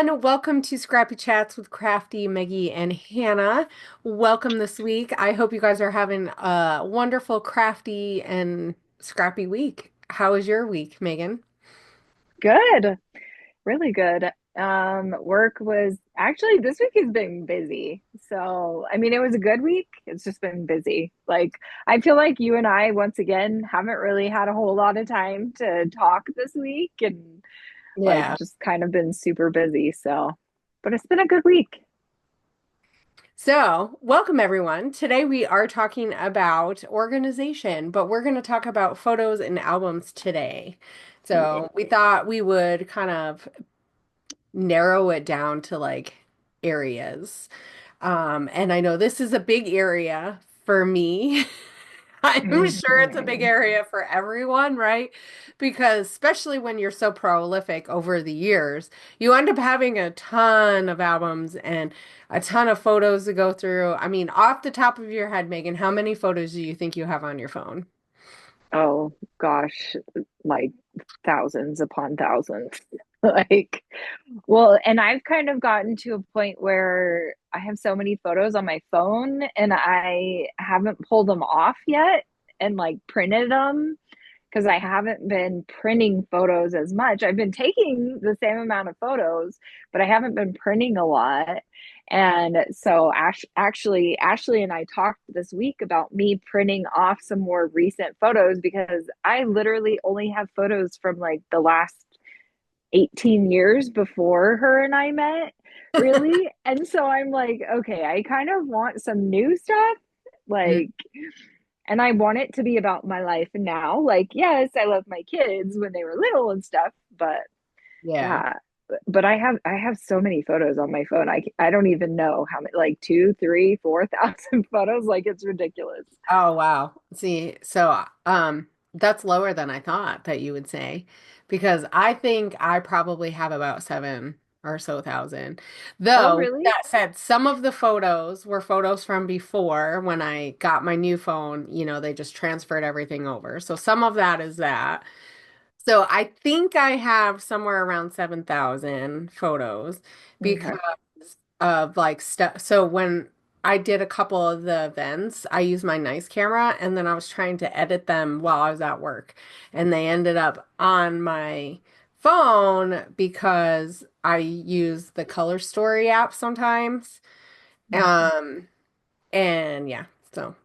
everyone. Welcome to Scrappy Chats with Crafty Meggy and Hannah. Welcome this week. I hope you guys are having a wonderful, crafty, and scrappy week. How was your week, Megan? Good, really good. Work was actually this week has been busy. So, I mean, it was a good week. It's just been busy. Like, I feel like you and I, once again, haven't really had a whole lot of time to talk this week and like Yeah. just kind of been super busy. So, but it's been a good week. So, welcome everyone. Today we are talking about organization, but we're going to talk about photos and albums today. Yeah. So, we thought we would kind of narrow it down to like areas. And I know this is a big area for me. I'm sure it's a big Mhm. area for everyone, right? Because especially when you're so prolific over the years, you end up having a ton of albums and a ton of photos to go through. I mean, off the top of your head, Megan, how many photos do you think you have on your phone? Oh gosh, like thousands upon thousands. Like, well, and I've kind of gotten to a point where I have so many photos on my phone and I haven't pulled them off yet and like printed them because I haven't been printing photos as much. I've been taking the same amount of photos, but I haven't been printing a lot. And so actually, Ashley and I talked this week about me printing off some more recent photos because I literally only have photos from like the last 18 years before her and I met, really. And so I'm like, okay, I kind of want some new stuff. Mm. Like, and I want it to be about my life now. Like, yes, I love my kids when they were little and stuff, but Yeah. yeah. But I have so many photos on my phone. I don't even know how many, like two, three, 4,000 photos. Like it's ridiculous. Oh, wow. See, so that's lower than I thought that you would say because I think I probably have about seven or so thousand. Oh, Though really? that said, some of the photos were photos from before when I got my new phone, they just transferred everything over. So some of that is that. So I think I have somewhere around 7,000 photos because Okay. of like stuff. So when I did a couple of the events, I used my nice camera and then I was trying to edit them while I was at work. And they ended up on my phone because I use the Color Story app sometimes. Um, and yeah, so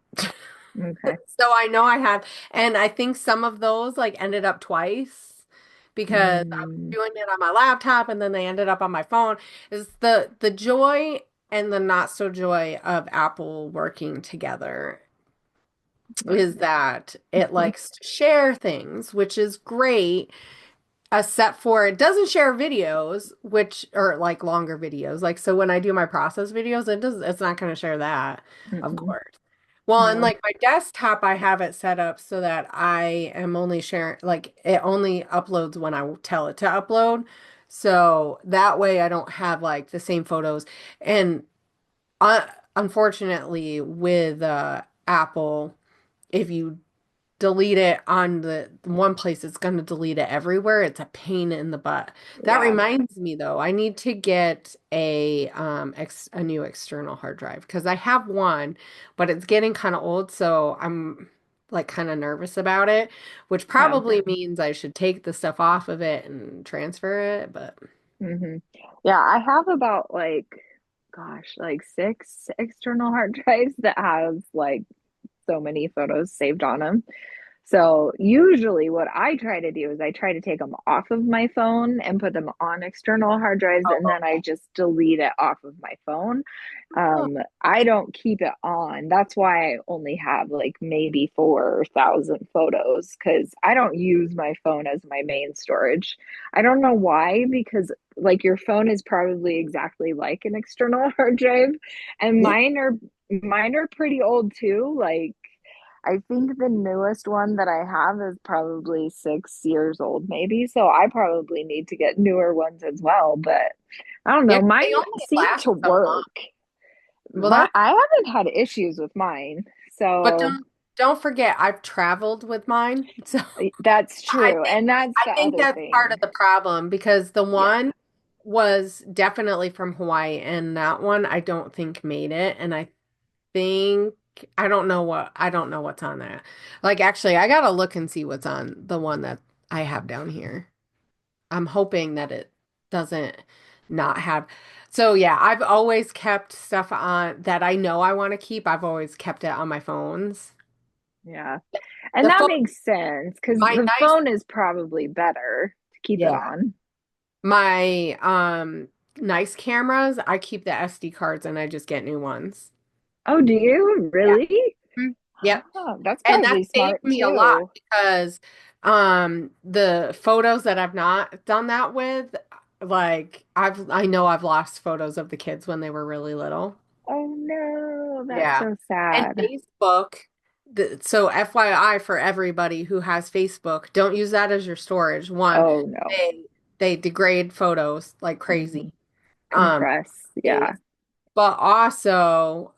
Okay. so I know I have, and I think some of those like ended up twice because I was Mm, doing it on my laptop and then they ended up on my phone. Is the joy and the not so joy of Apple working together is that it likes to share things, which is great, except for it doesn't share videos, which are like longer videos. Like so when I do my process videos, it's not going to share that, of mm-mm. course. Well, and No. like my desktop, I have it set up so that I am only sharing, like it only uploads when I tell it to upload. So that way I don't have like the same photos. And unfortunately, with Apple, if you delete it on the one place, it's going to delete it everywhere. It's a pain in the butt. That Yeah. reminds me though, I need to get a new external hard drive because I have one, but it's getting kind of old, so I'm like kind of nervous about it, which Yeah. probably means I should take the stuff off of it and transfer it, but hmm Yeah, I have about like, gosh, like six external hard drives that have like so many photos saved on them. So usually what I try to do is I try to take them off of my phone and put them on external hard drives and oh, then I just delete it off of my phone. oh, I don't keep it on. That's why I only have like maybe 4,000 photos because I don't use my phone as my main storage. I don't know why, because like your phone is probably exactly like an external hard drive and yeah. mine are pretty old too. Like I think the newest one that I have is probably 6 years old, maybe. So I probably need to get newer ones as well. But I don't Yeah, know. 'cause Mine they only seem last to so long. work. Well, that I haven't had issues with mine. but So don't forget I've traveled with mine. So that's I true. think And that's I the think other that's part of thing. the problem because the Yeah. one was definitely from Hawaii, and that one I don't think made it. And I think I don't know what's on that. Like actually, I gotta look and see what's on the one that I have down here. I'm hoping that it doesn't not have. So yeah, I've always kept stuff on that I know I want to keep. I've always kept it on my phones. Yeah. And The that phone, makes sense because my the nice, phone is probably better to keep it yeah, on. my nice cameras, I keep the SD cards and I just get new ones. Oh, do you Yeah. really? Mhm. Yep. Oh, that's And that probably saved smart me a lot too. because the photos that I've not done that with, like I know I've lost photos of the kids when they were really little. Oh no, that's Yeah. so And sad. Facebook, so FYI for everybody who has Facebook, don't use that as your storage. One, Oh no. they they degrade photos like Hmm. crazy. Um, Compress. is- Yeah. but also,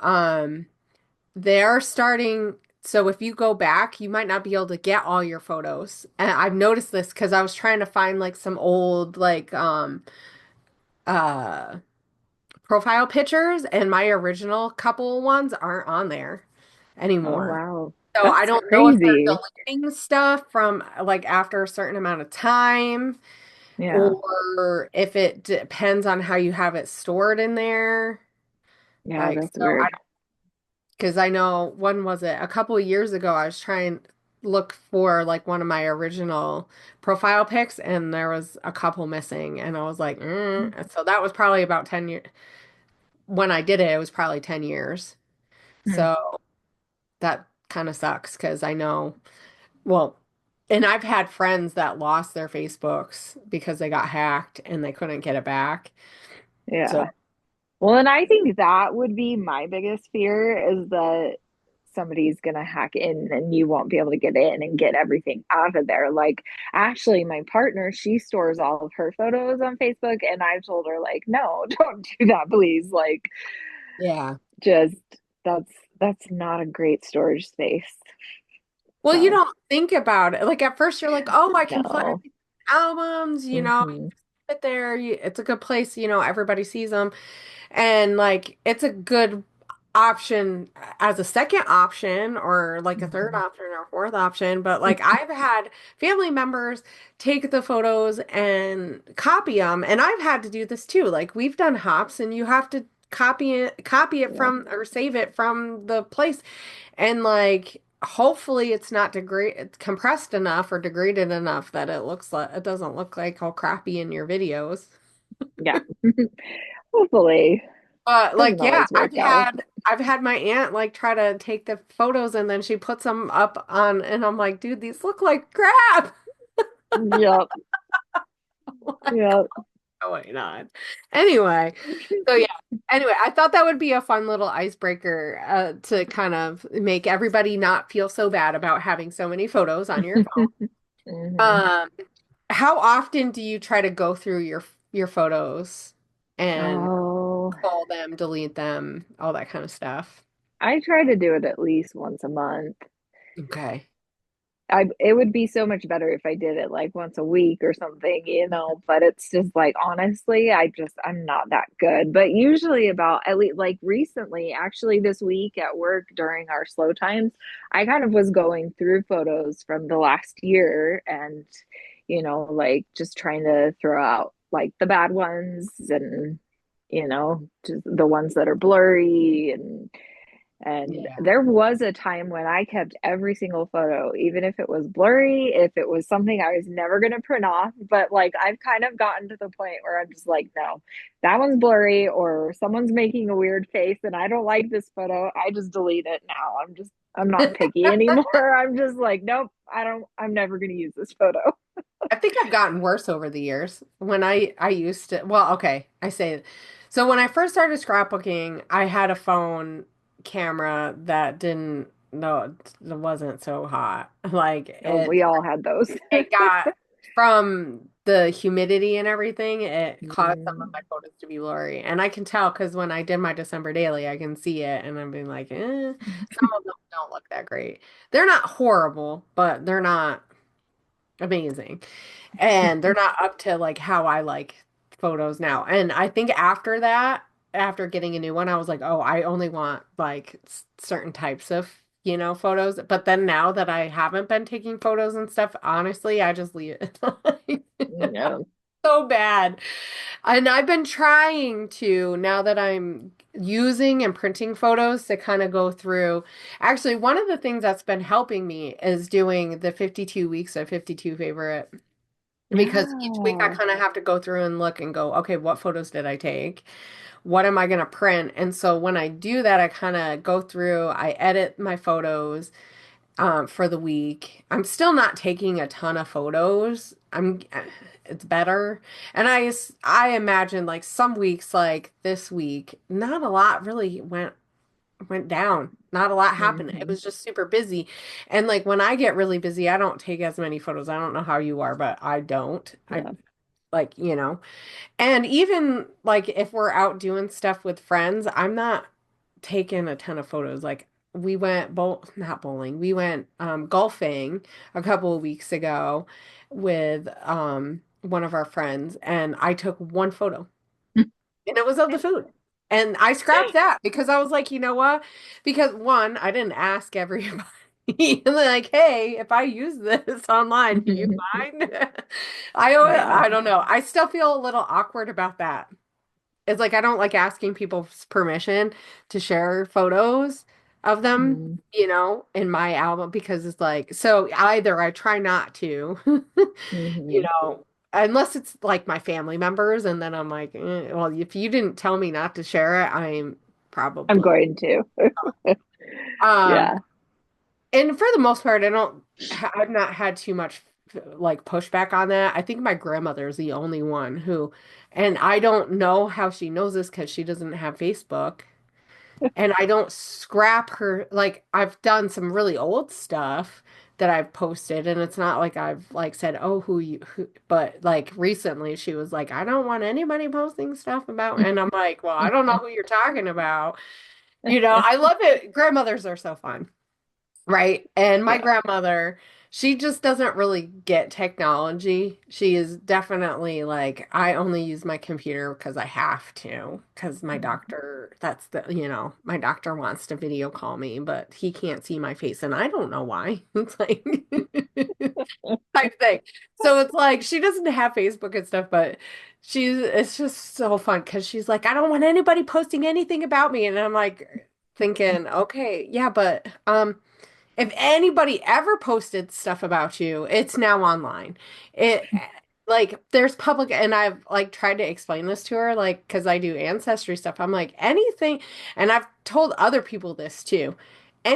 they're starting, so if you go back, you might not be able to get all your photos. And I've noticed this because I was trying to find like some old uh profile pictures and my original couple ones aren't on there Oh anymore. wow. So I That's don't know if they're crazy. deleting stuff from like after a certain amount of time Yeah. or if it depends on how you have it stored in there. Yeah, Like, that's so I weird. because I know when was it? A couple of years ago, I was trying to look for like one of my original profile pics, and there was a couple missing, and I was like, mm. So that was probably about 10 years. When I did it, it was probably 10 years. Hmm. So that kind of sucks because I know, well, and I've had friends that lost their Facebooks because they got hacked and they couldn't get it back. Yeah. So Well, and I think that would be my biggest fear is that somebody's gonna hack in and you won't be able to get in and get everything out of there. Like Ashley, my partner, she stores all of her photos on Facebook, and I've told her like, no, don't do that, please. Like, yeah. just that's that's not a great storage space. Well, you So don't think about it. Like at first you're like, oh, I can put no. albums, Hmm. sit there. It's a good place, everybody sees them. And like it's a good option as a second option or like a third Hmm. option or a fourth option. But like I've had family members take the photos and copy them. And I've had to do this too. Like we've done hops and you have to copy it Yep. from or save it from the place. And like hopefully it's not degrade compressed enough or degraded enough that it doesn't look like all crappy in your videos. Yeah. Hopefully. But Doesn't like yeah, always work out. I've had my aunt like try to take the photos and then she puts them up on and I'm like, dude, these look like crap. Yep. Like, Yep. oh wait, not. Anyway, so yeah. Anyway, I thought that would be a fun little icebreaker to kind of make everybody not feel so bad about having so many photos on your phone. Hmm. Um, how often do you try to go through your photos and Oh, call them, delete them, all that kind of stuff? I try to do it at least once a month. Okay. It would be so much better if I did it like once a week or something, but it's just like honestly, I'm not that good. But usually about at least like recently, actually this week at work during our slow times, I kind of was going through photos from the last year and like just trying to throw out like the bad ones and just the ones that are blurry and Yeah. there was a time when I kept every single photo, even if it was blurry, if it was something I was never going to print off. But like, I've kind of gotten to the point where I'm just like, no, that one's blurry, or someone's making a weird face and I don't like this photo. I just delete it now. I'm not picky anymore. I'm just like, nope, I'm never going to use this photo. I think I've gotten worse over the years. When I used to, well, okay, I say it. So when I first started scrapbooking, I had a phone camera that didn't no, it wasn't so hot. Like Oh, we all had those. it got from the humidity and everything, it caused some of Mm. my photos to be blurry. And I can tell because when I did my December daily, I can see it and I'm being like, some of them don't look that great. They're not horrible, but they're not amazing. And they're not up to like how I like photos now. And I think after that, after getting a new one, I was like, oh, I only want like certain types of, photos. But then now that I haven't been taking photos and stuff, honestly, I just leave it. Yeah. So bad. And I've been trying to, now that I'm using and printing photos, to kind of go through. Actually, one of the things that's been helping me is doing the 52 weeks of 52 favorite, because each week I Yeah. kind of have to go through and look and go, okay, what photos did I take? What am I going to print? And so when I do that, I kind of go through, I edit my photos for the week. I'm still not taking a ton of photos. It's better. And I imagine like some weeks like this week, not a lot really went down. Not a lot happened. It Hmm. was just super busy. And like when I get really busy, I don't take as many photos. I don't know how you are, but I don't. I Yeah. like, and even like if we're out doing stuff with friends, I'm not taking a ton of photos. Like we went not bowling. We went golfing a couple of weeks ago with one of our friends, and I took one photo, and it was of the food. And I scrapped that because I was like, you know what? Because one, I didn't ask everybody. Like, hey, if I use this online, do you mind? Yeah. I don't know. I still feel a little awkward about that. It's like I don't like asking people's permission to share photos of them, Hmm. in my album, because it's like, so either I try not to, you Hmm. know, unless it's like my family members, and then I'm like, well, if you didn't tell me not to share it, I'm I'm probably going to. um Yeah. and for the most part, I've not had too much like pushback on that. I think my grandmother is the only one who, and I don't know how she knows this because she doesn't have Facebook. And I don't scrap her, like I've done some really old stuff that I've posted, and it's not like I've like said, oh, but like recently she was like, I don't want anybody posting stuff about, and I'm like, well, I don't know who you're talking about. I love it. Grandmothers are so fun. Right. And my Yeah. grandmother, she just doesn't really get technology. She is definitely like, I only use my computer because I have to, because my doctor, my doctor wants to video call me, but he can't see my face. And I don't know why. It's like, type thing. So it's like, she doesn't have Facebook and stuff, but it's just so fun because she's like, I don't want anybody posting anything about me. And I'm like, thinking, okay, yeah, but, if anybody ever posted stuff about you, it's now online. It like there's public, and I've like tried to explain this to her, like because I do ancestry stuff. I'm like anything, and I've told other people this too.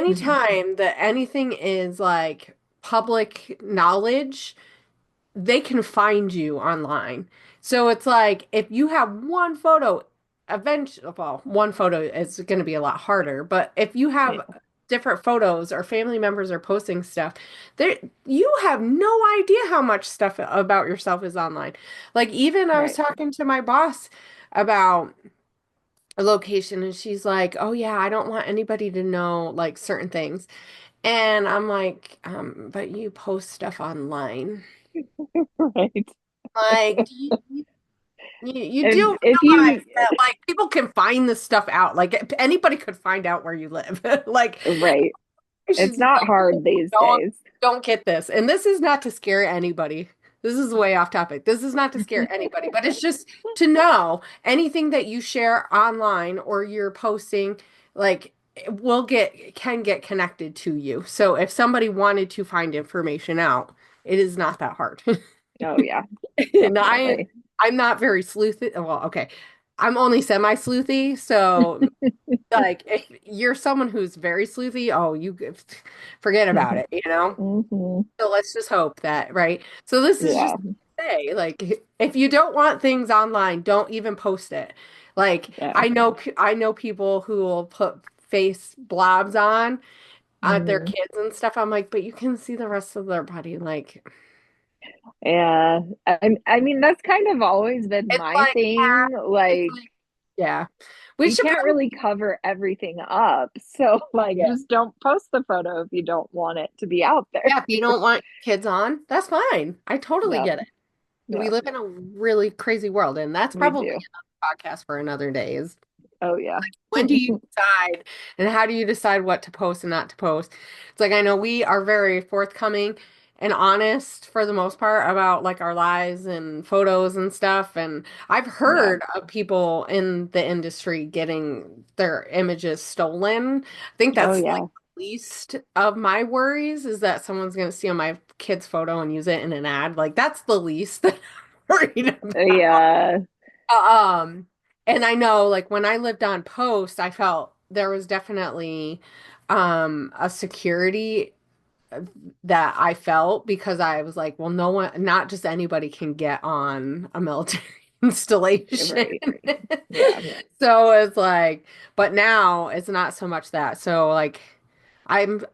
Hmm. Anytime that anything is like public knowledge, they can find you online. So it's like if you have one photo, eventually, well, one photo is going to be a lot harder, but if you have Yeah. different photos or family members are posting stuff, there you have no idea how much stuff about yourself is online. Like even I was Right. talking to my boss about a location, and she's like, "Oh yeah, I don't want anybody to know like certain things." And I'm like, but you post stuff online. Right. Like, you do If you, realize that like people can find this stuff out. Like anybody could find out where you live. Like right. it's It's just not like hard people these don't days. don't get this. And this is not to scare anybody. This is way off topic. This is not to scare anybody, but it's just to know anything that you share online or you're posting, like can get connected to you. So if somebody wanted to find information out, it is not that hard. Oh yeah, And definitely. I'm not very sleuthy. Well, okay. I'm only semi-sleuthy, so like if you're someone who's very sleuthy, oh, forget about it. Hmm. So let's just hope that, right? So this is just Yeah. to say, like, if you don't want things online, don't even post it. Like, Yeah. I know people who will put face blobs on their Hmm. kids and stuff. I'm like, but you can see the rest of their body. Like, Yeah. I mean, that's kind of always been it's my like thing. it's Like, like, yeah. We you should can't really probably, cover everything up. So, like, yeah. just don't post the photo if you don't want it to be out there. Yeah, if you don't want kids on, that's fine. I totally Yep. get it. we Yeah, live in a really crazy world, and that's we probably do. a podcast for another day. Is Oh yeah. when do you decide, and how do you decide what to post and not to post? It's like I know we are very forthcoming and honest for the most part about like our lives and photos and stuff. And I've Yeah. heard of people in the industry getting their images stolen. I think Oh that's like yeah. the least of my worries is that someone's going to steal my kid's photo and use it in an ad. Like that's the least that I'm worried about. Yeah. Um, and I know like when I lived on post, I felt there was definitely a security that I felt because I was like, well, no one, not just anybody can get on a military installation. Right. Yeah. So it's like, but now it's not so much that. So like I've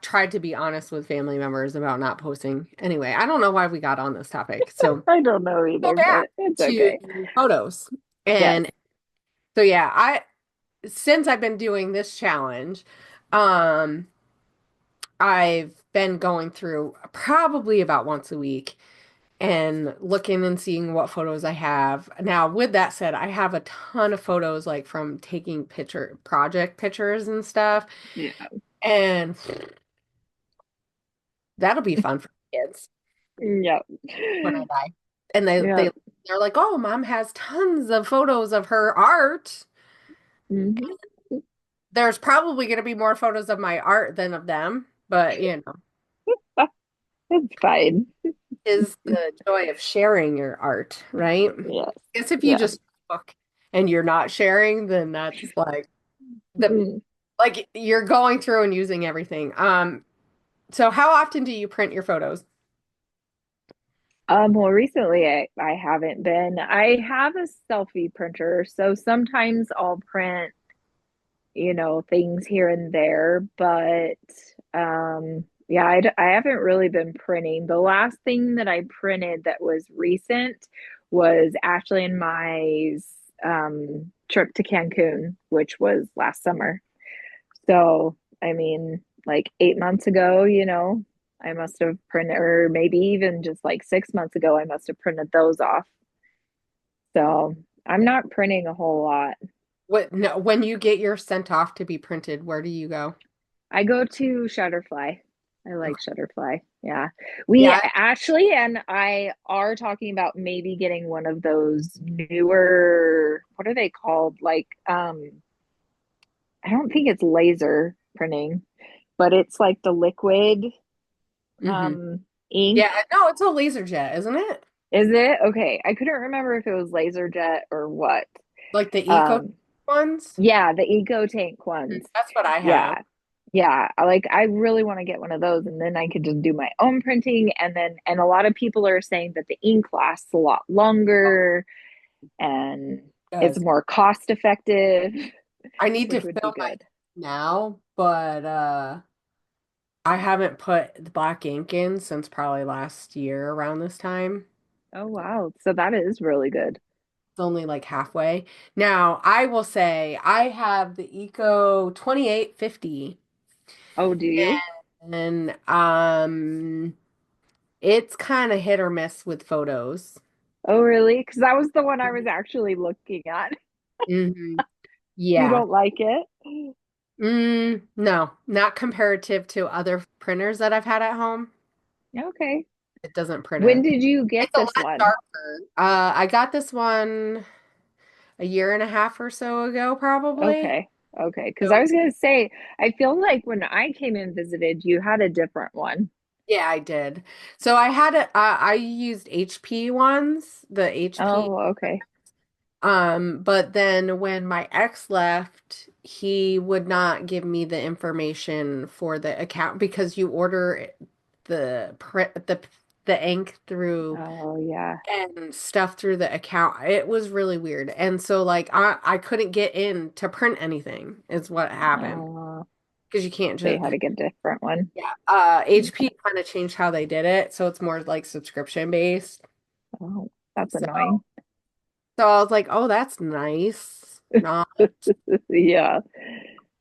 tried to be honest with family members about not posting. Anyway, I don't know why we got on this topic. So I don't know go either, back but it's to okay. photos. Yes. And so yeah, I since I've been doing this challenge, um, I've been going through probably about once a week and looking and seeing what photos I have. Now, with that said, I have a ton of photos like from taking project pictures and stuff, Yeah. and that'll be fun for kids Yep. when I die. And Yep. they're like, "Oh, mom has tons of photos of her art." Hmm. There's probably going to be more photos of my art than of them, but you know, It's fine. is the joy of sharing your art, right? Yes. I guess if you Yeah. just book and you're not sharing, then that's like the Mm. like you're going through and using everything. So how often do you print your photos? Well, recently I haven't been. I have a selfie printer, so sometimes I'll print, things here and there, but yeah, I haven't really been printing. The last thing that I printed that was recent was Ashley and my trip to Cancun, which was last summer. So, I mean, like 8 months ago, I must have printed, or maybe even just like 6 months ago, I must have printed those off. So, I'm not printing a whole lot. What no, when you get your sent off to be printed, where do you go? I go to Shutterfly. I like Okay. Shutterfly. Yeah. We Yeah. Ashley and I are talking about maybe getting one of those newer, what are they called? Like, I don't think it's laser printing, but it's like the liquid Hmm. ink. Yeah, no, it's a laser jet, isn't it? Is it? Okay. I couldn't remember if it was laser jet or what. Like the eco Um, ones? yeah, the Eco Tank ones. That's what I have. Yeah. Yeah, I really want to get one of those and then I could just do my own printing and a lot of people are saying that the ink lasts a lot longer and it's Does. more cost effective, I need to which would be fill my good. now, but I haven't put the black ink in since probably last year around this time. Oh wow. So that is really good. It's only like halfway. Now, I will say I have the Eco 2850 Oh, do you? and it's kind of hit or miss with photos. Oh, really? Because that was the one I was actually looking at. Hmm. You Yeah. don't like it? No, not comparative to other printers that I've had at home. Okay. It doesn't print When it. did you get It's a this lot one? darker. I got this one a year and a half or so ago, probably. Okay. Okay. Because I So was gonna say, I feel like when I came and visited, you had a different one. yeah, I did. So I had I used HP ones, the HP. Oh, okay. But then when my ex left, he would not give me the information for the account because you order the ink through Oh, yeah. and stuff through the account. It was really weird. And so like I couldn't get in to print anything is what happened. Uh, Because you can't they just had to get a different one. yeah. HP kind of changed how they did it, so it's more like subscription based. Oh, that's So annoying. so I was like, oh, that's nice. Not Yeah.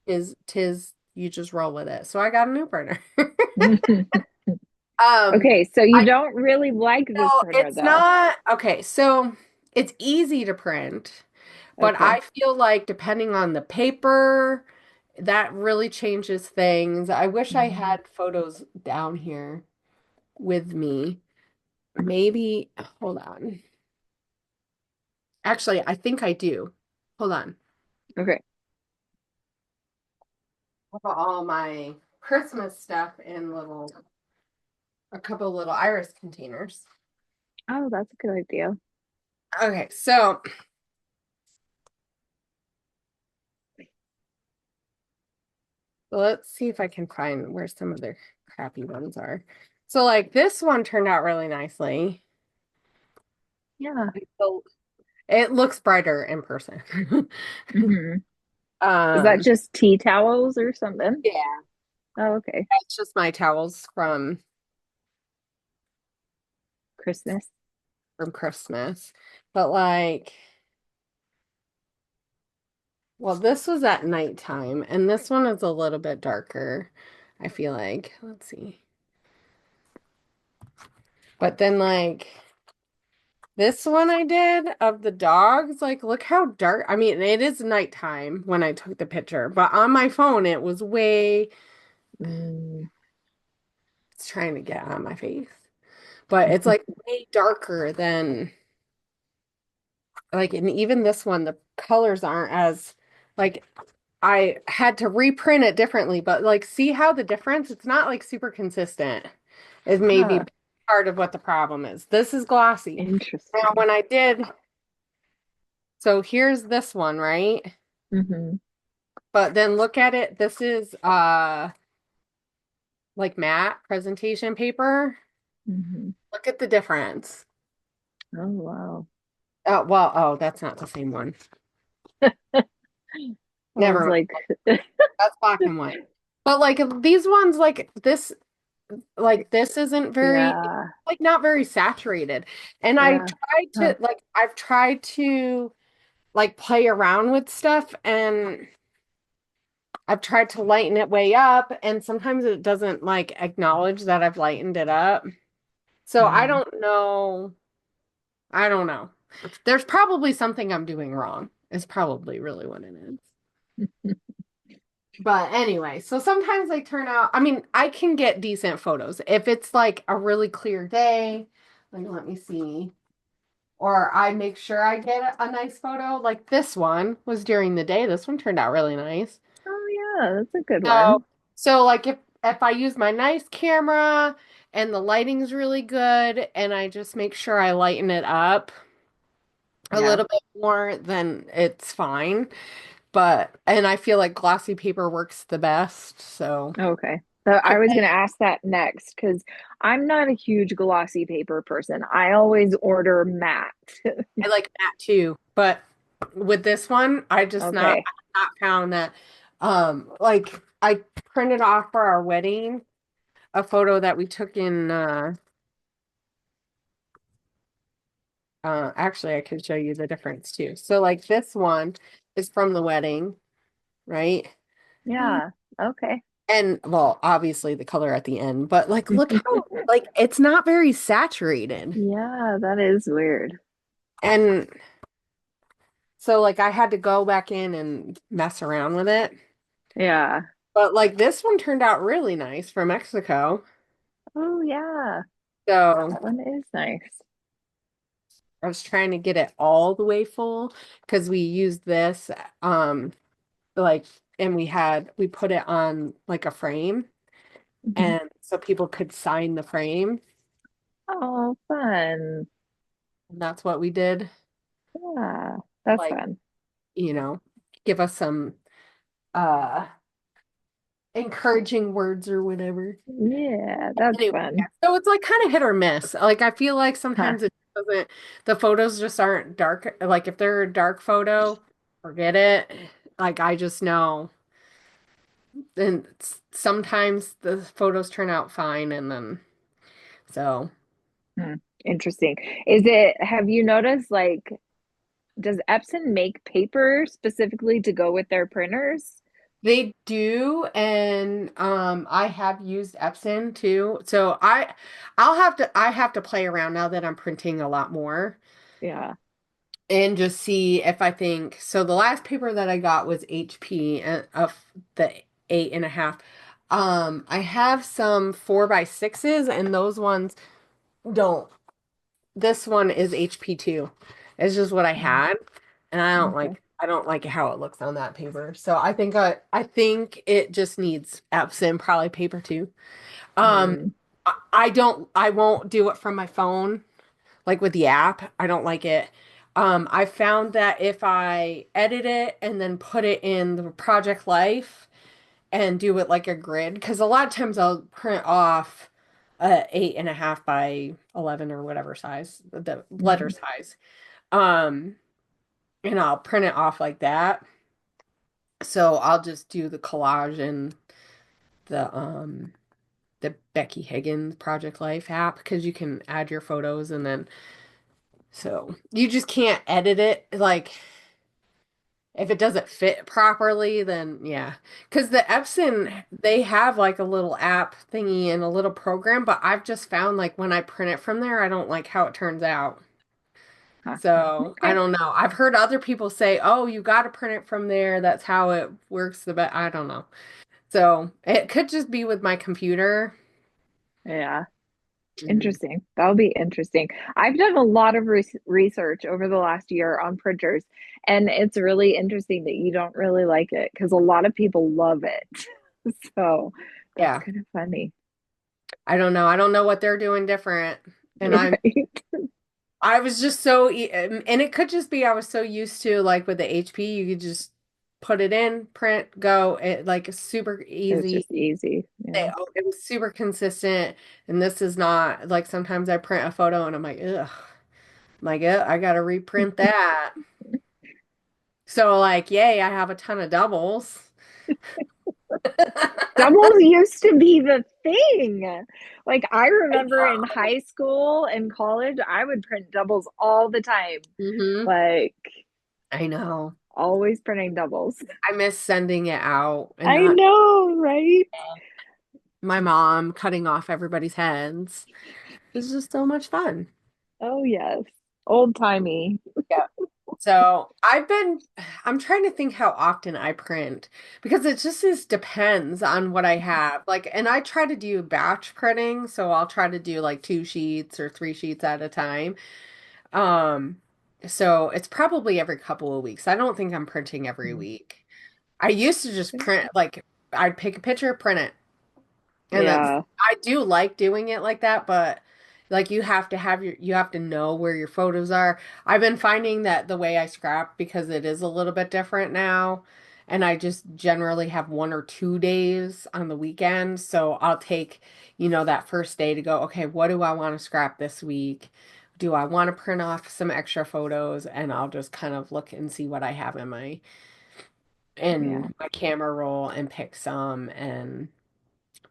is tis you just roll with it. So I got a new printer. Um, Okay, so you I don't really like this know printer it's though. not okay, so it's easy to print, but Okay. I feel like depending on the paper, that really changes things. I wish I Mhm. had photos down here with me. Maybe, hold on. Actually, I think I do. Hold on. Okay. I've got all my Christmas stuff in a couple little iris containers. Oh, that's a good idea. Okay, so let's see if I can find where some of their crappy ones are. So, like, this one turned out really nicely. Yeah. So it looks brighter in person. Hmm. Is that Um, just tea towels or something? yeah, Oh, okay. it's just my towels Christmas. from Christmas. But like, well, this was at nighttime, and this one is a little bit darker, I feel like. Let's see. But then, like, this one I did of the dogs, like, look how dark. I mean, it is nighttime when I took the picture, but on my phone, it was way, Mm. it's trying to get on my face, but it's like way darker than, like, and even this one, the colors aren't as, like, I had to reprint it differently, but like, see how the difference, it's not like super consistent, is maybe Huh. part of what the problem is. This is glossy. Now, Interesting. when I did, so here's this one, right? Hmm. But then look at it. This is like matte presentation paper. Hmm. Look at the difference. Oh, wow. Oh, well, oh, that's not the same one. I was Never mind. like, That's black and white. But like these ones, like this isn't very, yeah, like not very saturated. And I yeah. tried Huh. to, like, I've tried to like play around with stuff, and I've tried to lighten it way up, and sometimes it doesn't like acknowledge that I've lightened it up. So I Mm. don't know. I don't know. There's probably something I'm doing wrong. Is probably really what it is. But anyway, so sometimes they turn out, I mean, I can get decent photos. If it's like a really clear day, like let me see. Or I make sure I get a nice photo. Like this one was during the day. This one turned out really nice. Oh, yeah, that's a good So, one. so like if I use my nice camera and the lighting's really good and I just make sure I lighten it up a Yeah. little bit more, then it's fine. But and I feel like glossy paper works the best. So Okay. So I was going to ask that next because I'm not a huge glossy paper person. I always order matte. I like that too. But with this one, I just Okay. not found that like I printed off for our wedding a photo that we took in actually I could show you the difference too. So like this one is from the wedding, right? Yeah. Okay. And well, obviously the color at the end, but like look how like it's not very saturated. Yeah, that is weird. And so like I had to go back in and mess around with it. Yeah. But like this one turned out really nice from Mexico. Oh, yeah. So That one is nice. I was trying to get it all the way full because we used this like and we put it on like a frame, Mhm. and so people could sign the frame, Oh, fun. and that's what we did. Yeah, that's Like, fun. you know, give us some uh encouraging words or whatever. Yeah, that's Anyway, yeah. fun. So it's like kind of hit or miss. Like I feel like Huh. sometimes it doesn't, the photos just aren't dark. Like if they're a dark photo, forget it. Like I just know. And sometimes the photos turn out fine, and then so Hmm. Interesting. Have you noticed does Epson make paper specifically to go with their printers? They do, and I have used Epson too. So I have to play around now that I'm printing a lot more Yeah. and just see if I think so. The last paper that I got was HP of the 8.5. I have some 4x6s, and those ones don't. This one is HP too. It's just what I Mm, had, and okay. I don't like how it looks on that paper. So I think it just needs Epson, probably paper too. Um, Mm, I won't do it from my phone, like with the app. I don't like it. I found that if I edit it and then put it in the project life and do it like a grid, because a lot of times I'll print off 8.5 by 11 or whatever size, the letter mhm, size. Um, and I'll print it off like that. So I'll just do the collage in the Becky Higgins Project Life app because you can add your photos and then so you just can't edit it like if it doesn't fit properly, then yeah. Because the Epson, they have like a little app thingy and a little program, but I've just found like when I print it from there, I don't like how it turns out. huh. So I Okay. don't know. I've heard other people say, "Oh, you got to print it from there. That's how it works the best." I don't know. So it could just be with my computer. Yeah. Mhm. Interesting. That'll be interesting. I've done a lot of research over the last year on printers, and it's really interesting that you don't really like it because a lot of people love it. So that's Yeah, kind of funny, I don't know. I don't know what they're doing different, and right? I was just so, and it could just be I was so used to like with the HP, you could just put it in, print, go. It like super It's easy. just easy. Yeah. It was super consistent, and this is not like sometimes I print a photo and I'm like, ugh, I'm like, I gotta reprint that. So like, yay, I have a ton of doubles. Doubles used to be the thing. Like I I remember in know. high school and college, I would print doubles all the time. Hmm. Like I know. always printing doubles. I miss sending it out and I not know, right? my mom cutting off everybody's heads. It's just so much fun. Oh yes. Old timey. Yeah. So I'm trying to think how often I print because it just is depends on what I have. Like, and I try to do batch printing, so I'll try to do like 2 sheets or 3 sheets at a time. Um, so it's probably every couple of weeks. I don't think I'm printing every week. I used to just print, like, I'd pick a picture, print it. And Yeah. I do like doing it like that, but like you have to know where your photos are. I've been finding that the way I scrap because it is a little bit different now, and I just generally have 1 or 2 days on the weekend. So I'll take, that first day to go, okay, what do I want to scrap this week? Do I want to print off some extra photos? And I'll just kind of look and see what I have Yeah. in my camera roll and pick some and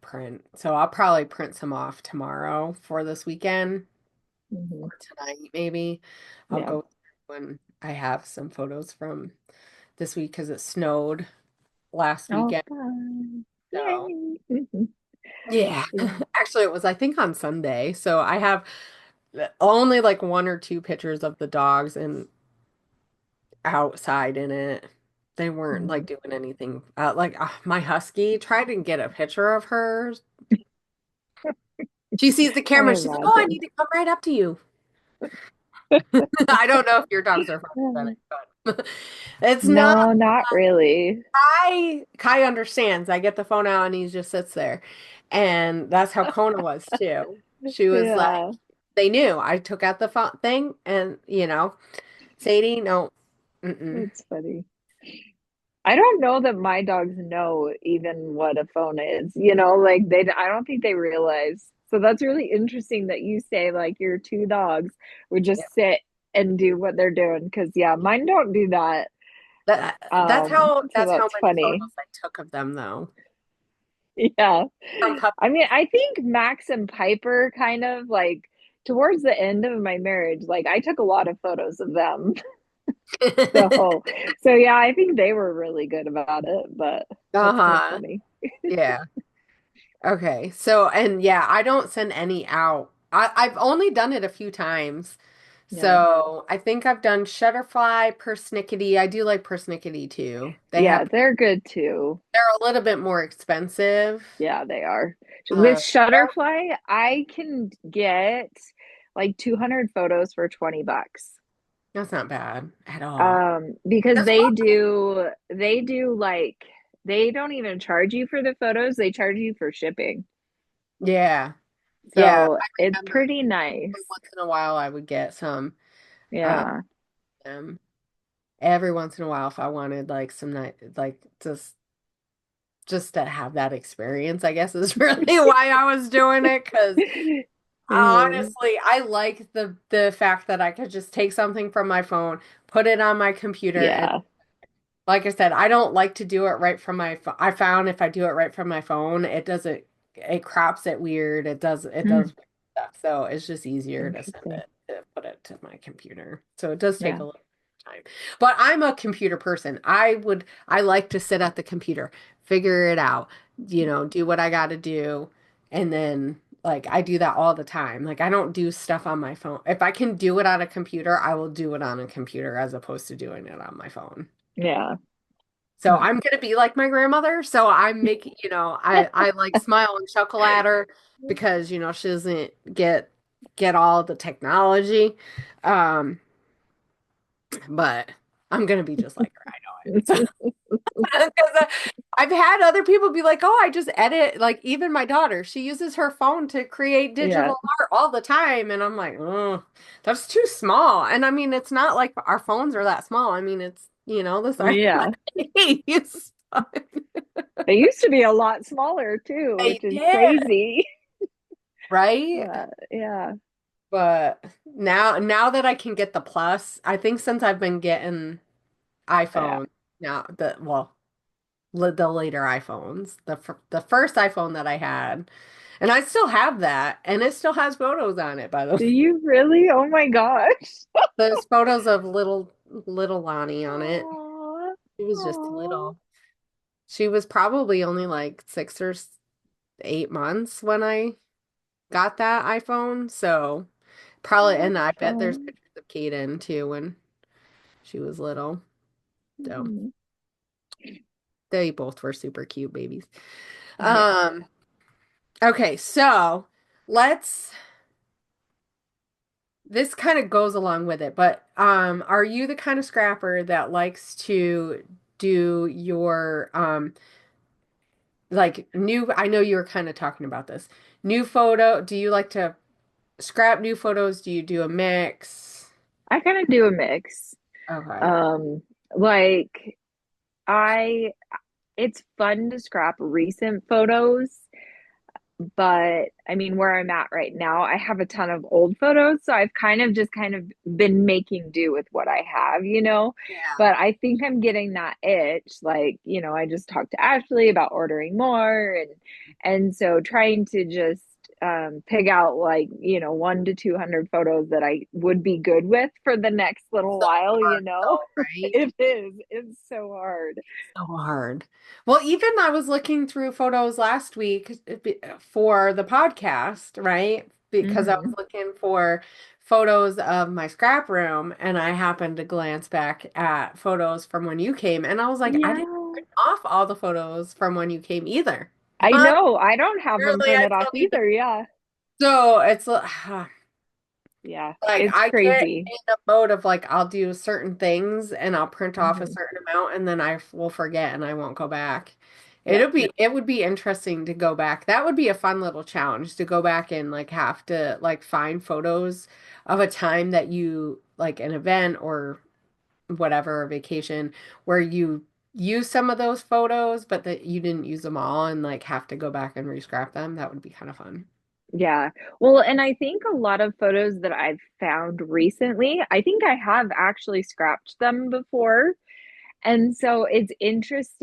print. So I'll probably print some off tomorrow for this weekend Hmm. or tonight, maybe. I'll Yeah. go when I have some photos from this week because it snowed last Oh, weekend. fun. So Yay. Hmm. yeah, Yeah. actually it was I think on Sunday. So I have only like 1 or 2 pictures of the dogs and outside in it. They weren't Hmm. like doing anything. Like my husky tried to get a picture of hers. She sees the I camera. She's like, "Oh, I imagine. need to come right up to you." I don't know if your dogs are photogenic, but it's not. No, not really. Kai understands. I get the phone out and he just sits there. And that's how Kona was too. She was like, Yeah. they knew. I took out the phone thing and, Sadie, no. Mm-mm. It's funny. I don't know that my dogs know even what a phone is. Like I don't think they realize. So that's really interesting that you say like your two dogs would Yeah. just sit and do what they're doing. Because yeah, mine don't do that. That's So how that's many funny. photos I took of them though. Yeah. From I mean, puppies. I think Max and Piper kind of like towards the end of my marriage, like I took a lot of photos of them. So, so yeah, I think they were really good about it, but that's kind of Uh-huh. funny. Yeah. Okay. So, and yeah, I don't send any out. I've only done it a few times. Yeah. So I think I've done Shutterfly, Persnickety. I do like Persnickety too. Yeah, they're good too. They're a little bit more expensive. Yeah, they are. With Uh, Shutterfly, I can get like 200 photos for 20 bucks. that's not bad at all. Because That's what, they do like they don't even charge you for the photos, they charge you for shipping. yeah. Yeah. So I it's remember pretty every nice. once in a while I would get some uh Yeah. them. Every once in a while if I wanted like some night like just to have that experience, I guess is really why I was doing it. Because Mm, honestly, I like the fact that I could just take something from my phone, put it on my computer, and yeah. like I said, I don't like to do it right from my phone. I found if I do it right from my phone, it doesn't, it crops it weird. It does Mm, stuff. So it's just easier to send interesting. it, to put it to my computer. So it does take Yeah. a little time. But I'm a computer person. I like to sit at the computer, figure it out, do what I got to do. And then like I do that all the time. Like I don't do stuff on my phone. If I can do it on a computer, I will do it on a computer as opposed to doing it on my phone. Yeah. So I'm gonna be like my grandmother. So I'm making, I like smile and chuckle at her because, she doesn't get all the technology. Um, but I'm gonna be just like her. I know it. Because I've had other people be like, "Oh, I just edit." Like even my daughter, she uses her phone to create Yeah. digital art all the time, and I'm like, "Oh, that's too small." And I mean, it's not like our phones are that small. I mean, it's the size of my Yeah. face. They used to be a lot smaller too, They which is did, crazy. right? But yeah. But now that I can get the plus, I think since I've been getting Yeah. iPhone now, the later iPhones, the first iPhone that I had, and I still have that, and it still has photos on it, by the way. Do you really? Oh my gosh. There's photos of little Lonnie on it. Aw. She was just Aw. little. She was probably only like 6 or 8 months when I got that iPhone, so probably, and That's I bet there's fun. pictures of Kaden too when she was little. So Mhm. they both were super cute babies. Yeah. Um, okay, so let's this kind of goes along with it, but are you the kind of scrapper that likes to do your like new, I know you were kind of talking about this. New photo, do you like to scrap new photos? Do you do a mix? I kind of do a mix. Okay. Um, like I it's fun to scrap recent photos, but I mean where I'm at right now, I have a ton of old photos, so I've kind of been making do with what I have. Yeah. But I think I'm getting that itch. Like, I just talked to Ashley about ordering more and so trying to just pick out like, 1 to 200 photos that I would be good with for the next little So hard while. though, right? It is. It's so hard. So hard. Well, even I was looking through photos last week for the podcast, right? Because I was Hmm. looking for photos of my scrap room and I happened to glance back at photos from when you came and I was like, I didn't Yeah. print off all the photos from when you came either. I Apparently, know. I don't have them I printed off still need to. either. Yeah. So it's Yeah. like It's I get crazy. in a mode of like I'll do certain things and I'll print off a Hmm. certain amount and then I will forget and I won't go back. Yeah. It would be interesting to go back. That would be a fun little challenge to go back and like have to like find photos of a time that you like an event or whatever, a vacation where you use some of those photos but that you didn't use them all and like have to go back and re-scrap them. That would be kind of fun. Yeah. Well, and I think a lot of photos that I've found recently, I think I have actually scrapped them before. And so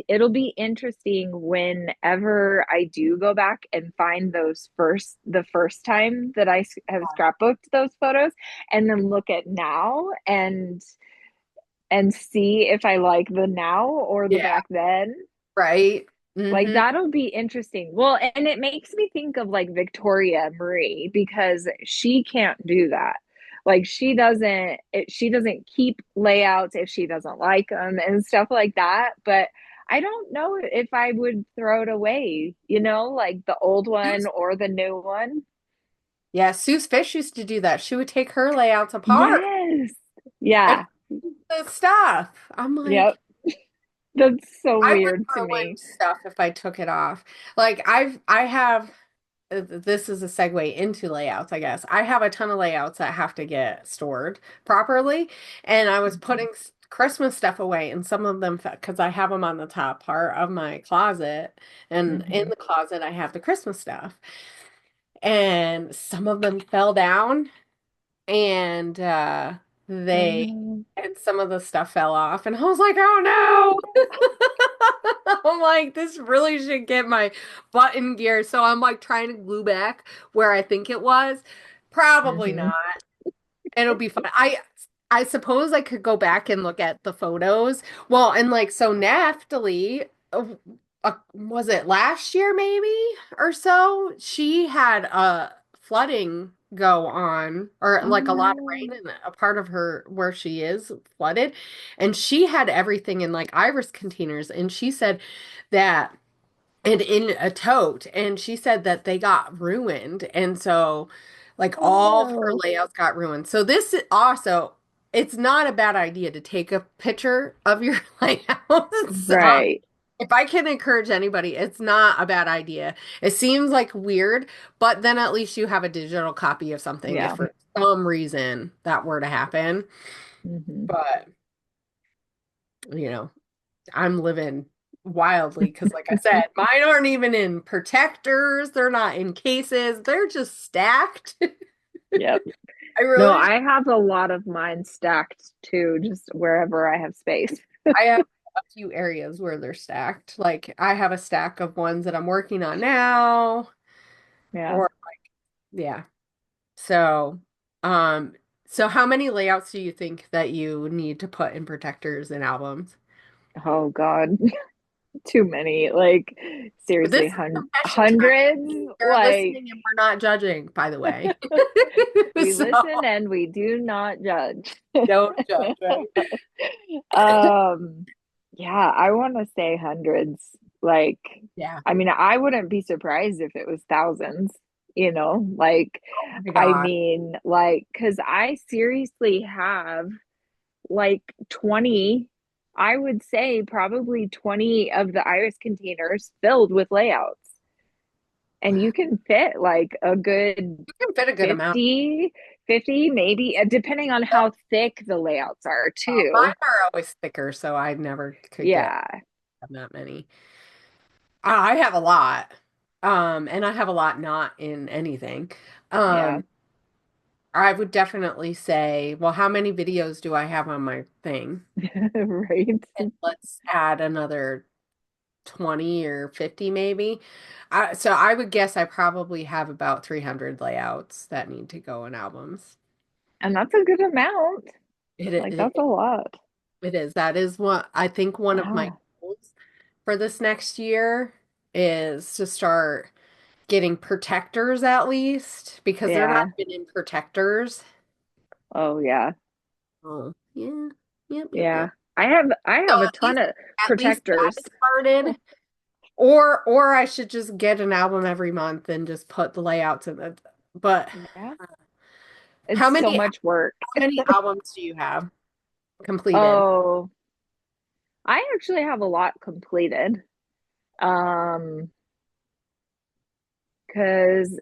it'll be interesting whenever I do go back and find the first time that have scrapbooked those photos and then look at now and see if I like the now or the Yeah. back then. Right. Like Mm-hmm. that'll be interesting. Well, and it makes me think of like Victoria Marie because she can't do that. Like she doesn't keep layouts if she doesn't like them and stuff like that, but I don't know if I would throw it away, like the old one or the new one. Yeah, Sue's Fish used to do that. She would take her layouts apart Yes. and Yeah. the stuff. I'm Yep. like, That's so I would weird to throw in me. stuff if I took it off. Like I have this is a segue into layouts, I guess. I have a ton of layouts that have to get stored properly, and I was Mhm. putting Christmas stuff away, and some of them because I have them on the top part of my closet, and in Mhm. the closet I have the Christmas stuff, and some of them fell down and Oh they no. and some of the stuff fell off and I was like, oh Oh. no. I'm like, this really should get my butt in gear. So I'm like trying to glue back where I think it was. Probably not. Mhm. It'll be fun. I suppose I could go back and look at the photos. Well, and like so Naphtali, was it last year maybe or so? She had a flooding go on or Oh like a lot of no. rain and a part of her where she is flooded and she had everything in like iris containers and she said that and in a tote and she said that they got ruined and so like Oh all of her no. layouts got ruined so this is also it's not a bad idea to take a picture of your layouts. Right. If I can encourage anybody, it's not a bad idea. It seems like weird, but then at least you have a digital copy of something if Yeah. for some reason that were to happen. Hmm. But you know, I'm living wildly because, like I said, mine aren't even in protectors. They're not in cases. They're just stacked. Yep. I No, really, I have a lot of mine stacked too, just wherever I have space. I have a few areas where they're stacked. Like I have a stack of ones that I'm working on now, Yeah. or yeah. So, um, so how many layouts do you think that you need to put in protectors and albums? Oh God. Too many. Like This seriously, is confession time. hundreds. You're Like listening and we're not judging, by the way. we So listen and we do not judge. don't judge, right? Um, yeah, I want to say hundreds. Like, Yeah. I mean, I wouldn't be surprised if it was thousands, like, Oh my I God. mean, like, because I seriously have like 20, I would say probably 20 of the iris containers filled with layouts. And you can fit like a good You can fit a good amount. 50 maybe, depending on how thick the layouts are Mine too. are always thicker, so I never could get Yeah. that many. I have a lot. And I have a lot not in anything. Yeah. Um, I would definitely say, well, how many videos do I have on my thing? Right. And let's add another 20 or 50 maybe. So I would guess I probably have about 300 layouts that need to go in albums. And that's a good amount. It, Like it, that's a lot. it is. That is what I think one of my Ah, goals for this next year is to start getting protectors at least because they're not yeah. even in protectors. Oh yeah. Oh, yeah. Yep, yep, Yeah. yep. I have So a ton of at least that protectors. is started. Or I should just get an album every month and just put the layouts in it. But Yeah. how It's so many much work. albums do you have completed? Oh, I actually have a lot completed. Um, because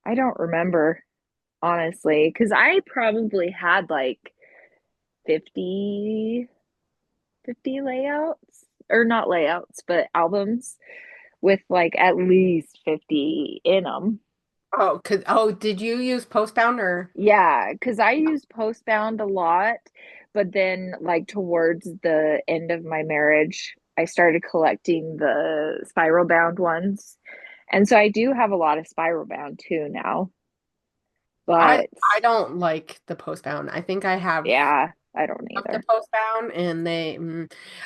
I don't remember honestly, because I probably had like 50, 50 layouts, or not layouts, but albums with like at least 50 in them. Did you use Postbound or Yeah, because I used Postbound a lot, but then like towards the end of my marriage, I started collecting the spiral bound ones. And so I do have a lot of spiral bound too now. I But I don't like the postbound. I think I have yeah, I don't of the either. postbound and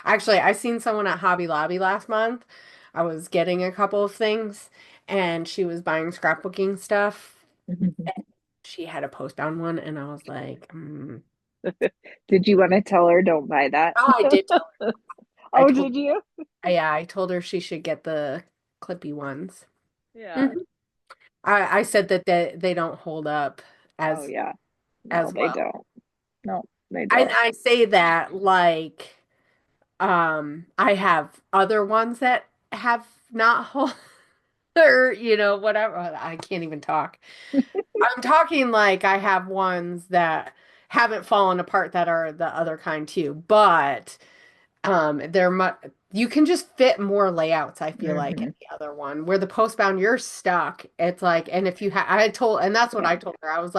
actually I seen someone at Hobby Lobby last month. I was getting a couple of things and she was buying scrapbooking stuff. She had a postbound one and I was like, Did you want to tell her don't buy that? Oh, I did tell her. I Oh, told did you? yeah, I told her she should get the clippy ones. Yeah. Mhm. I said that they don't hold up Oh, as yeah. No, as they well. don't. No, they I don't. I say that like I have other ones that have not hold or whatever. I can't even talk. I'm talking like I have ones that haven't fallen apart that are the other kind too, but they're much you can just fit more layouts, I feel like, in Hmm. the other one. Where the postbound, you're stuck. It's like, and if you and that's what Yeah. I told her. I was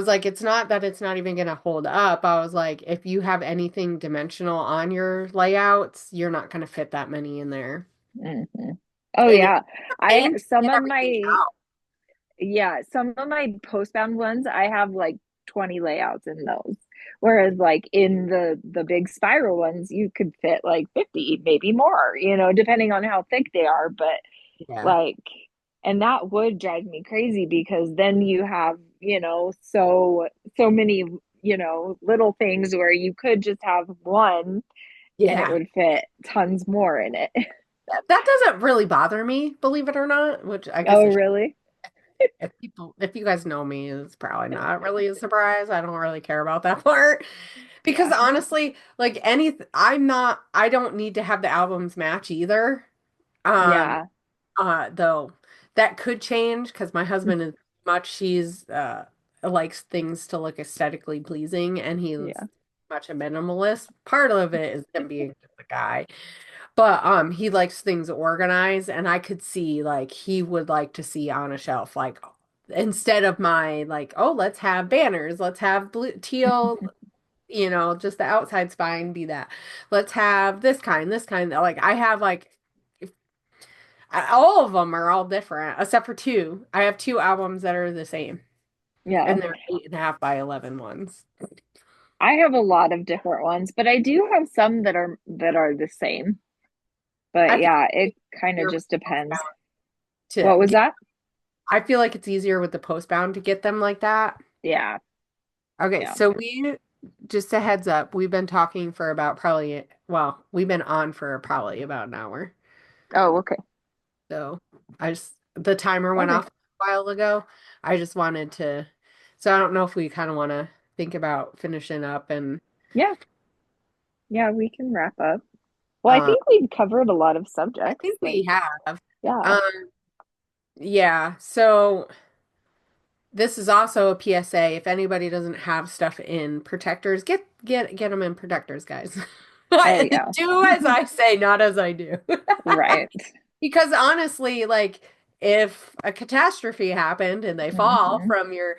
like, it's not that it's not even gonna hold up. I was like, if you have anything dimensional on your layouts, you're not gonna fit that many in there. Hmm. Oh, And yeah. I paint some get of everything my out. Yeah, some of my postbound ones, I have like 20 layouts in those. Whereas like in the big spiral ones, you could fit like 50, maybe more, depending on how thick they are. But Yeah. like, and that would drive me crazy because then you have, so many, little things where you could just have one and it Yeah. would fit tons more in it. That doesn't really bother me, believe it or not, which I guess Oh, it should. really? If you guys know me, it's probably not really a surprise. I don't really care about that part because Yeah. honestly, like I don't need to have the albums match either. Um, Yeah. though that could change because my husband is he's likes things to look aesthetically pleasing and he's Yeah. much a minimalist. Part of it is him being just a guy. But he likes things organized and I could see like he would like to see on a shelf like instead of my like, oh, let's have banners, let's have blue teal, just the outside spine be that. Let's have this kind. Like I have like all of them are all different except for two. I have two albums that are the same Yeah. and they're 8.5 by 11 ones. I have a lot of different ones, but I do have some that are the same. But I feel yeah, like it it's kind of easier just depends. to What was get, that? I feel like it's easier with the postbound to get them like that. Yeah, Okay, yeah. so just a heads up, we've been talking for about we've been on for probably about an hour. Oh, okay. So the timer went Okay. off a while ago. I just wanted to, so I don't know if we kind of want to think about finishing up and, Yeah, yeah, we can wrap up. Well, I uh, think we've covered a lot of I subjects. think Like, we have. yeah. Um, yeah, so this is also a PSA. If anybody doesn't have stuff in protectors, get them in protectors, guys. Oh, yeah. Do as I say, not as I do. Right. Because honestly, like if a catastrophe happened and they fall Hmm. from your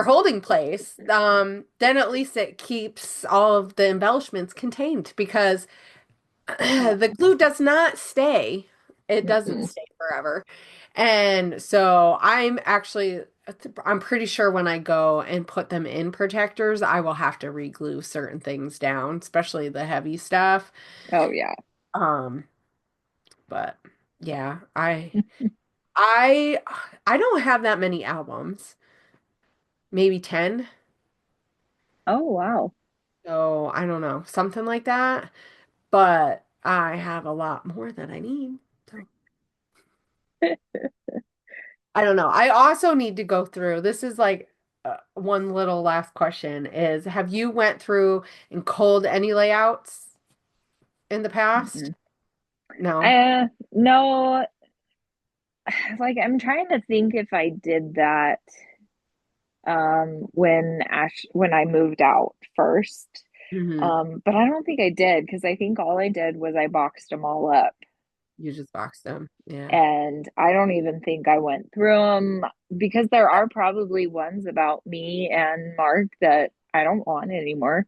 holding place, then at least it keeps all of the embellishments contained because Yeah. the glue does not stay. It doesn't Mm-mm. stay forever. And so I'm pretty sure when I go and put them in protectors, I will have to re-glue certain things down, especially the heavy stuff. Oh, yeah. Um, but yeah, I I don't have that many albums. Maybe 10. Oh, wow. So I don't know, something like that. But I have a lot more that I need. So I don't know. I also need to go through. This is like one little last question is have you went through and culled any layouts in the past? Mm-mm. No. No, like I'm trying to think if I did that when I moved out first. Hmm. But I don't think I did because I think all I did was I boxed them all up. You just boxed them. Yeah. And I don't even think I went through them because there are probably ones about me and Mark that I don't want anymore.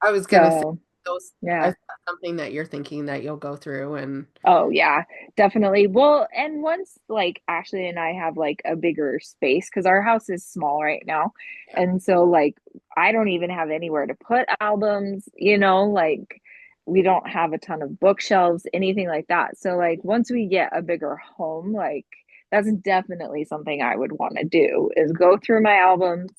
I was gonna say So, those Yeah. is that something that you're thinking that you'll go through and Oh yeah, definitely. Well, and once like Ashley and I have like a bigger space because our house is small right now. yeah. And so like I don't even have anywhere to put albums, like we don't have a ton of bookshelves, anything like that. So like once we get a bigger home, like that's definitely something I would want to do is go through my albums,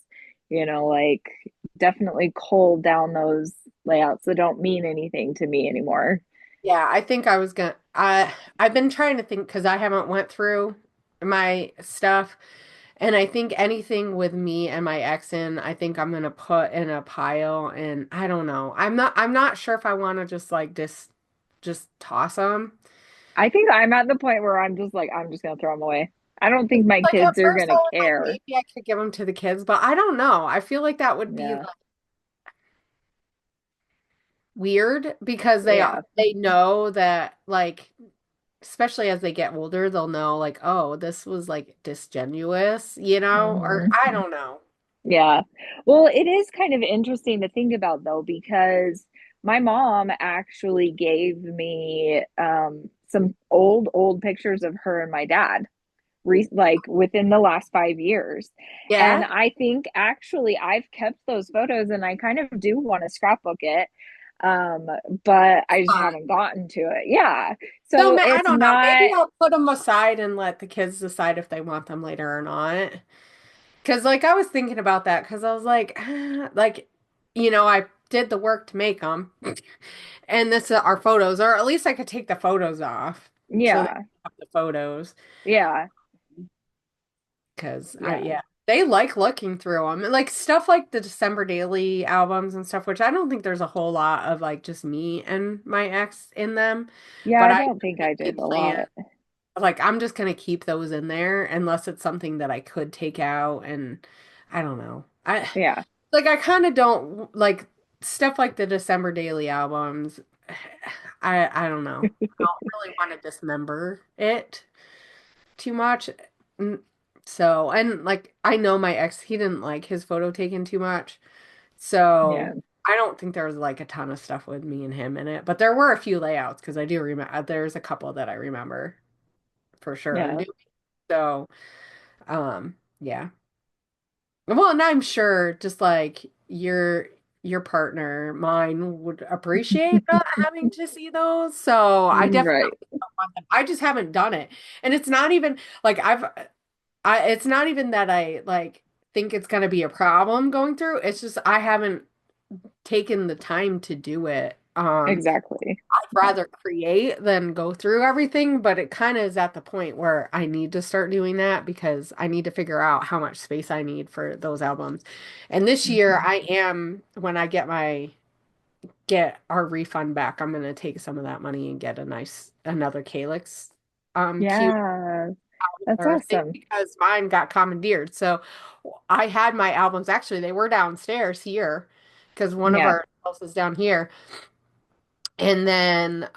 like definitely cull down those layouts that don't mean anything to me anymore. Yeah, I think I was gonna I've been trying to think because I haven't went through my stuff and I think anything with me and my ex in, I think I'm gonna put in a pile and I don't know. I'm not sure if I want to just like just toss them. I think I'm at the point where I'm just like, I'm just gonna throw them away. I don't think my Like at kids are first I gonna was like care. maybe I could give them to the kids, but I don't know. I feel like that would be Yeah. like weird because Yeah. they know that like especially as they get older, they'll know like, oh, this was like disingenuous, or Hmm. I don't know. Yeah. Well, it is kind of interesting to think about though, because my mom actually gave me some old pictures of her and my dad, like within the last 5 years. And Yeah, I think actually I've kept those photos and I kind of do want to scrapbook it. Um, but I just fine. haven't gotten to it. Yeah. So So I it's don't know. Maybe not, I'll put them aside and let the kids decide if they want them later or not. Because like I was thinking about that because I was like, like, I did the work to make them, and this are our photos, or at least I could take the photos off so they yeah, have the photos. yeah, Because yeah, yeah, they like looking through them. Like stuff like the December Daily albums and stuff, which I don't think there's a whole lot of like just me and my ex in them. yeah. But I I don't think I definitely did a plan, lot. like, I'm just gonna keep those in there unless it's something that I could take out. And I don't know. Yeah. I kind of don't like stuff like the December Daily albums. I don't know. I don't really want to dismember it too much. Mm, So, and like I know my ex, he didn't like his photo taken too much. Yeah. So, I don't think there was like a ton of stuff with me and him in it, but there were a few layouts because I do remember there's a couple that I remember for sure Yeah. doing. So, yeah. Well, and I'm sure just like your partner, mine would appreciate not having to see those. So, I definitely Right. don't want them. I just haven't done it. And it's not even like it's not even that I like think it's gonna be a problem going through. It's just I haven't taken the time to do it. Exactly. I'd Yeah. rather create than go through everything, but it kind of is at the point where I need to start doing that because I need to figure out how much space I need for those albums. And this year Mhm. I am when I get our refund back, I'm gonna take some of that money and get a nice another Calyx cube Yeah. That's or thing awesome. because mine got commandeered. So I had my albums actually, they were downstairs here because one of Yeah. our shelves is down here. And then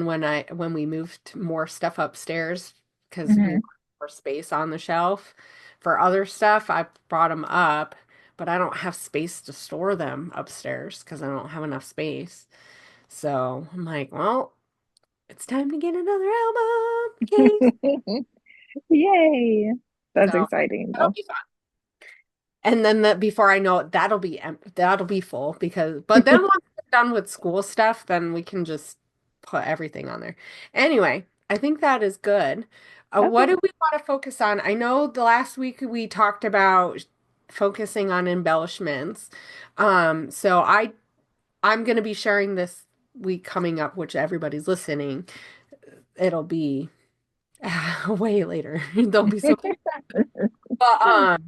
when we moved more stuff upstairs because we Hmm. want more space on the shelf for other stuff, I brought them up, but I don't have space to store them upstairs because I don't have enough space. So I'm like, well, it's time to get another album case. Yay. That's So exciting that'll though. be fun. And then before I know it, that'll be full but then once we're done with school stuff, then we can just put everything on there. Anyway, I think that is good. What Okay. do we want to focus on? I know the last week we talked about focusing on embellishments. So I'm going to be sharing this week coming up, which everybody's listening. It'll be way later. There'll be so many. But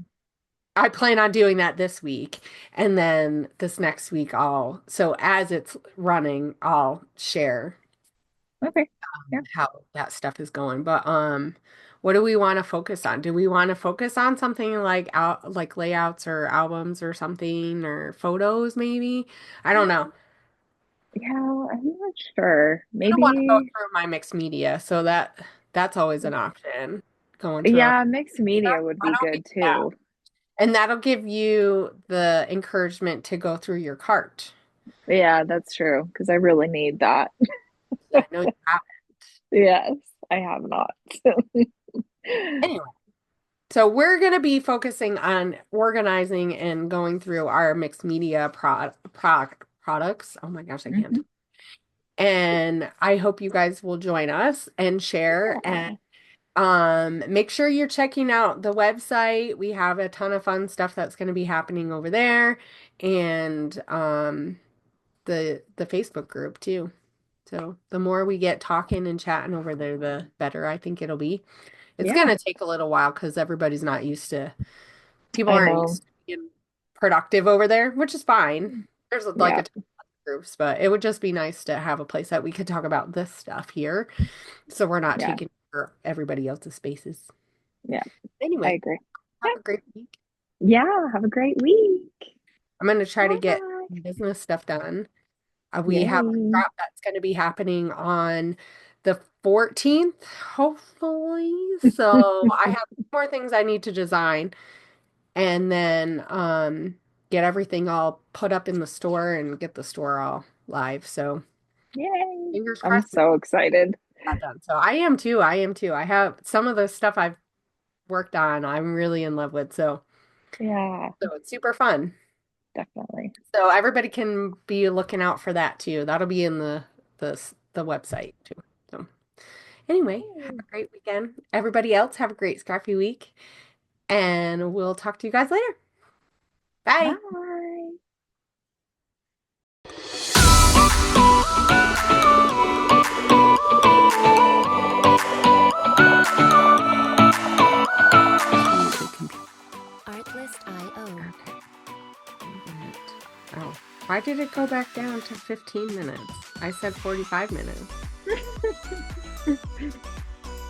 I plan on doing that this week. And then this next week, so as it's running, I'll share Okay. Yeah. how that stuff is going. But, what do we want to focus on? Do we want to focus on something like layouts or albums or something or photos maybe? I don't know. Yeah, I'm not sure. I don't want to go Maybe, through my mixed media, so that's always an option. Going through all yeah, mixed the stuff. media would I be don't need good that. too. And that'll give you the encouragement to go through your cart. Yeah, that's true. Because I really need that. I know you have. Yes, I have not. Anyway, so we're going to be focusing on organizing and going through our mixed media products. Oh my gosh, I can't. Mhm. And I hope you guys will join us and share and Yeah. make sure you're checking out the website. We have a ton of fun stuff that's going to be happening over there and the Facebook group too. So the more we get talking and chatting over there, the better I think it'll be. It's Yeah, gonna take a little while because everybody's not used to, people I aren't know. used to being productive over there, which is fine. There's like Yeah, a ton of groups, but it would just be nice to have a place that we could talk about this stuff here, so we're not yeah, taking over everybody else's spaces. yeah. I Anyway, agree. have a great week. Yeah, yeah. Have a great week. I'm gonna try to get Bye. business stuff done. We have a Yay. drop that's going to be happening on the 14th, hopefully. So I have more things I need to design and then get everything all put up in the store and get the store all live. So Yay. fingers I'm crossed we get so excited. that done. So I am too. I am too. I have some of the stuff I've worked on, I'm really in love with. Yeah, So it's super fun. definitely. So everybody can be looking out for that too. That'll be in the website too. So anyway, have a Yay. great weekend. Everybody else, have a great Scrappy week. And we'll talk to you guys later. Bye. Bye. Artlist.io. Okay. Oh, why did it go back down to 15 minutes? I said 45 minutes.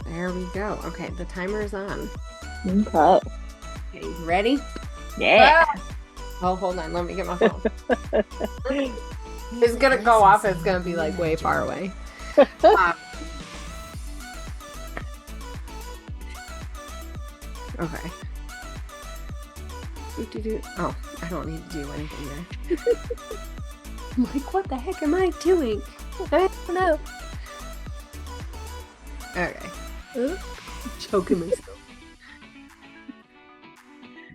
There we go. Okay, the timer is on. Okay. Okay, you ready? Yeah. Ah! Oh, hold on. Let me get my phone. It's gonna go off. It's gonna be like way far away. Okay. Oh, I don't need to do anything there. I'm like, what the heck am I doing? I don't know. Okay. Choking myself.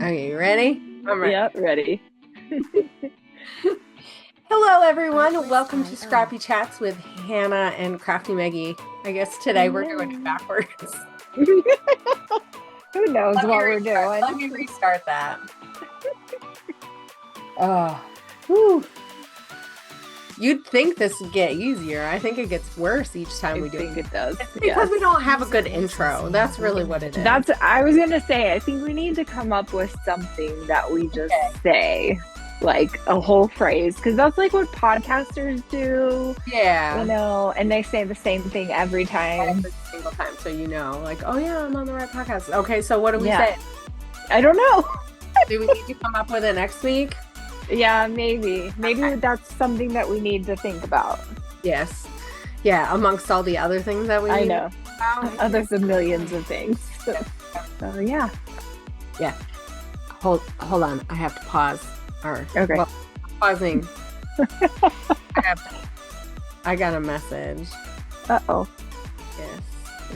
Okay, you ready? I'm ready. Yeah, ready. Hello, everyone. Welcome to Scrappy Chats with Hannah and Crafty Meggy. I guess today we're doing it backwards. Who knows what we're doing? Let me restart that. Oh, whew. You'd think this would get easier. I think it gets worse each time we do I think it does. It's because we don't have a good intro. That's really what it is. I was gonna say, I think we need to come up with something that we just say, like a whole phrase, because that's like what podcasters do. Yeah. You know, and they say the same thing every time. Every single time, so you know, like, oh yeah, I'm on the right podcast. Okay, so what do we say? I don't know. Do we need to come up with it next week? Yeah, maybe. Maybe that's something that we need to think about. Yes. Yeah, amongst all the other things that we I need know. There's a millions of things. So yeah. Yeah. Hold on. I have to pause. Okay. Well, pausing. I got a message. Uh-oh. Yes.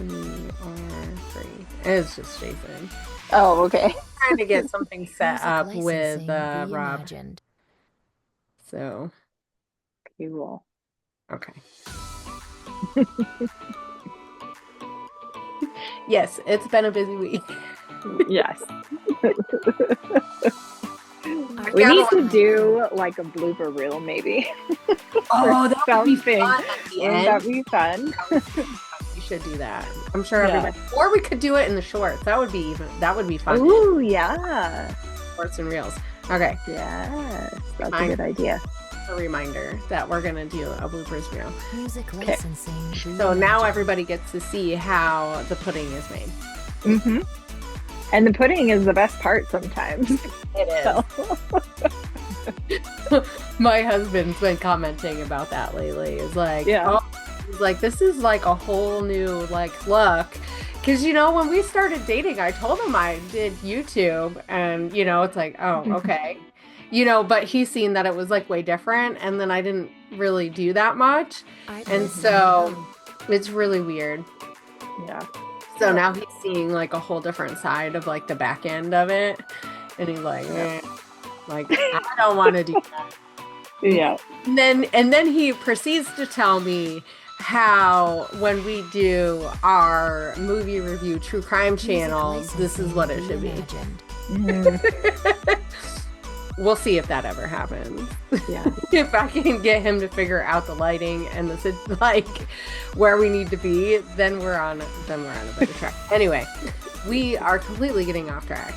We are free. It's just Jason. Oh, okay. Trying to get something set up with Rob. So. Cool. Okay. Yes, it's been a busy week. Yes. We need to do like a blooper reel, maybe. Oh, that would be Something. fun at the Wouldn't end. that be fun? We should do that. I'm sure Yeah. everybody. Or we could do it in the shorts. That would be fun. Ooh, yeah. Shorts and reels. Okay. Yes. That's a good idea. A reminder that we're gonna do a bloopers reel. Music Okay. licensing. So now everybody gets to see how the pudding is made. Mm-hmm. And the pudding is the best part sometimes. It is. So. My husband's been commenting about that lately. It's like, Yeah. oh, he's like, this is like a whole new like look. Because, you know, when we started dating, I told him I did YouTube, and, you know, it's like, oh, okay. You know, but he's seen that it was like way different, and then I didn't really do that much. And so it's really weird. Yeah. So now he's seeing like a whole different side of like the back end of it. And he's like, like, I don't want to do that. Yeah. And then he proceeds to tell me how when we do our movie review true crime channels, this is what it should be. We'll see if that ever happens. Yeah. If I can get him to figure out the lighting and the like where we need to be, then we're on a better track. Anyway, we are completely getting off track.